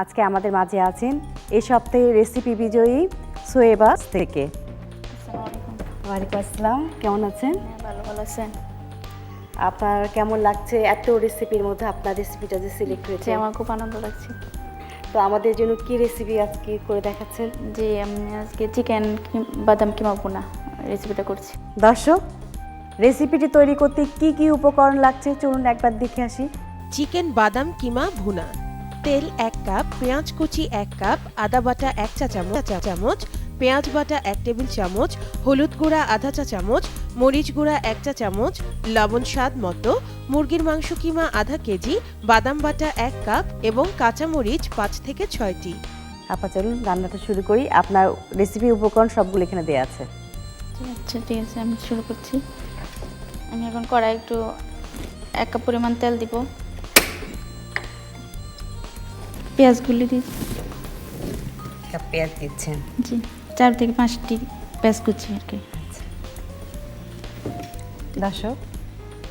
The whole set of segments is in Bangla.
আজকে আমাদের মাঝে আছেন এই সপ্তাহে রেসিপি বিজয়ী সোয়েবা থেকে। ওয়ালাইকুম আসসালাম, কেমন আছেন? ভালো আছেন? আপনার কেমন লাগছে এত রেসিপির মধ্যে আপনার রেসিপিটা যে সিলেক্ট হয়েছে? আমার খুব আনন্দ লাগছে। তো আমাদের জন্য কি রেসিপি আজকে করে দেখাচ্ছেন? জি, আমি আজকে চিকেন বাদাম কিমা ভুনা রেসিপিটা করছি। দর্শক, রেসিপিটি তৈরি করতে কি কি উপকরণ লাগছে চলুন একবার দেখে আসি। চিকেন বাদাম কিমা ভুনা, তেল 1 কাপ, পেঁয়াজ কুচি 1 কাপ, আদা বাটা 1 চা চামচ, পেঁয়াজ বাটা 1 টেবিল চামচ, হলুদ গুঁড়া আধা চা চামচ, মরিচ গুঁড়া 1 চা চামচ, লবণ স্বাদ মতো, মুরগির মাংস কিমা আধা কেজি, বাদাম বাটা 1 কাপ এবং কাঁচা মরিচ 5 থেকে 6টি। আপা চলুন রান্নাটা শুরু করি। আপনার রেসিপি উপকরণ সবগুলো এখানে দেওয়া আছে। আচ্ছা ঠিক আছে, আমি শুরু করছি। আমি এখন কড়াই একটু 1 কাপ পরিমাণ তেল দিব। পেঁয়াজগুলি দিই। পেঁয়াজ দিচ্ছেন? জি, 4 থেকে 5টি পেঁয়াজ কুচি আর কি। দর্শক,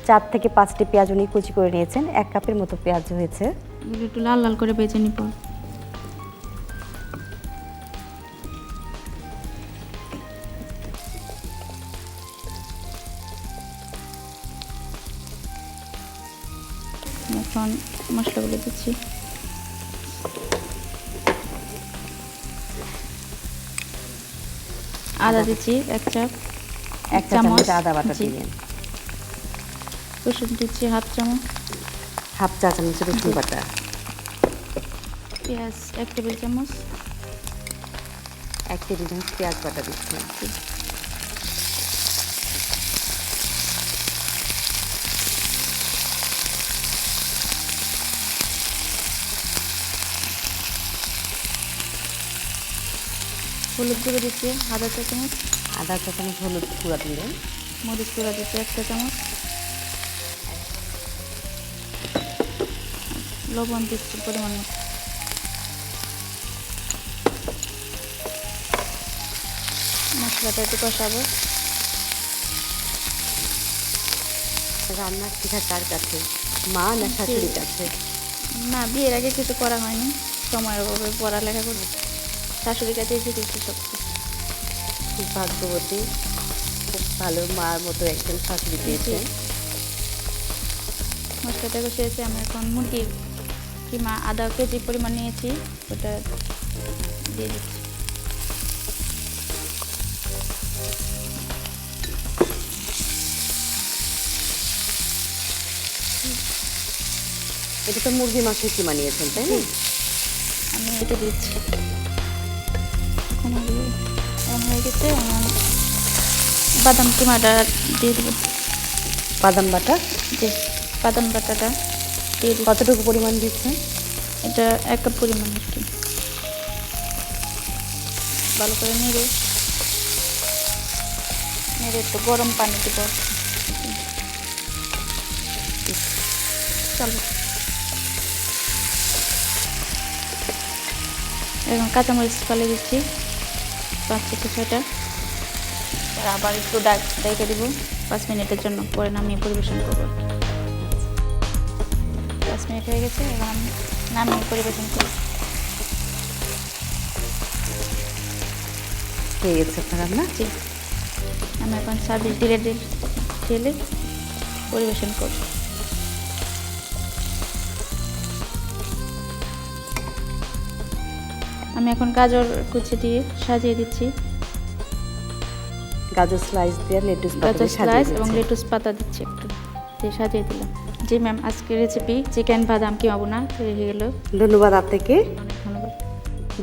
4 থেকে 5টি পেঁয়াজ উনি কুচি করে নিয়েছেন। 1 কাপের মতো পেঁয়াজ হয়েছে। এগুলো একটু লাল লাল করে ভেজে নিব। এখন মশলাগুলো দিচ্ছি। আদা দিচ্ছি 1 চামচ আদা বাটা দিলেন। রসুন দিচ্ছি হাফ চা চামচ রসুন বাটা। পেঁয়াজ 1 টেবিল চামচ। 1 টেবিল চামচ পেঁয়াজ বাটা দিচ্ছেন। হলুদ গুঁড়ো দিচ্ছি আধা চা চামচ। আধা চা চামচ হলুদ গুঁড়া দিলেন। মরিচ গুঁড়া দিচ্ছি 1 চা চামচ। লবণ দিচ্ছি পরিমাণ মতো। মশলাটা একটু কষাবো। রান্না শেখা কার কাছে, মা না শাশুড়ির কাছে? না, বিয়ের আগে কিছু করা হয়নি, সময়ের অভাবে পড়ালেখা করি। শাশুড়ির কাছে শিখেছি সব কিছু। খুব ভাগ্যবতী, খুব ভালো মার মতো একজন শাশুড়ি পেয়েছে। মশলাটা কষিয়েছি। আমি এখন মুরগির কিমা আধা কেজি পরিমাণ নিয়েছি, ওটা দিয়ে দিচ্ছি। এটা তো মুরগি মাংসের কিমা নিয়েছেন তাই না? আমি এটা দিচ্ছি। এখন হয়ে গেছে, এখন বাদাম কিমাটা দিয়ে দেবো। বাদাম বাটা? জি, বাদাম বাটাটা দিয়ে দিচ্ছি। কতটুকু পরিমাণ দিচ্ছেন? এটা 1 কাপ পরিমাণ আর কি। ভালো করে নেড়ে একটু গরম পানি দেবো। চলো, এখন কাঁচামরিচ ফালে দিচ্ছি 5 থেকে 6টা। আবার একটু ঢেকে দিব 5 মিনিটের জন্য, পরে নামিয়ে পরিবেশন করবো। 5 মিনিট হয়ে গেছে, এখন আমি নামিয়ে পরিবেশন করি। হয়ে গেছে আপনার রান্না? জি, আমি এখন সার্ভিস ঢেলে পরিবেশন করব। আমি এখন গাজর কুচি দিয়ে সাজিয়ে দিচ্ছি। গাজর স্লাইস দিয়ে লেটুস পাতা গাজর স্লাইস এবং লেটুস পাতা দিচ্ছি, একটু দিয়ে সাজিয়ে দিলাম। জি ম্যাম, আজকের রেসিপি চিকেন বাদাম কিমা ভুনা তৈরি হয়ে গেল। ধন্যবাদ আপনাকে। অনেক ধন্যবাদ।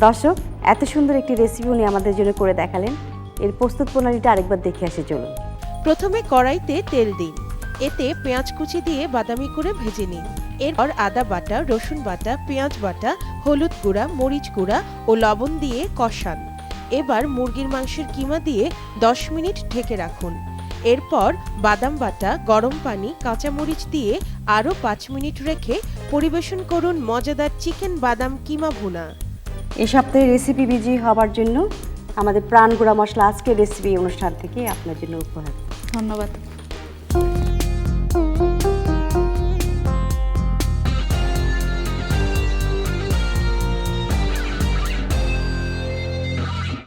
দর্শক, এত সুন্দর একটি রেসিপি উনি আমাদের জন্য করে দেখালেন। এর প্রস্তুত প্রণালীটা আরেকবার দেখে আসি চলুন। প্রথমে কড়াইতে তেল দিন, এতে পেঁয়াজ কুচি দিয়ে বাদামি করে ভেজে নিন। এরপর আদা বাটা, রসুন বাটা, পেঁয়াজ বাটা, হলুদ গুঁড়া, মরিচ গুঁড়া ও লবণ দিয়ে কষান। এবার মুরগির মাংসের কিমা দিয়ে 10 মিনিট ঢেকে রাখুন। এরপর বাদাম বাটা, গরম পানি, কাঁচা মরিচ দিয়ে আরও 5 মিনিট রেখে পরিবেশন করুন মজাদার চিকেন বাদাম কিমা ভুনা। এই সপ্তাহে রেসিপি বিজয়ী হবার জন্য আমাদের প্রাণ গুঁড়া মশলা আজকের রেসিপি অনুষ্ঠান থেকে আপনার জন্য উপহার। ধন্যবাদ।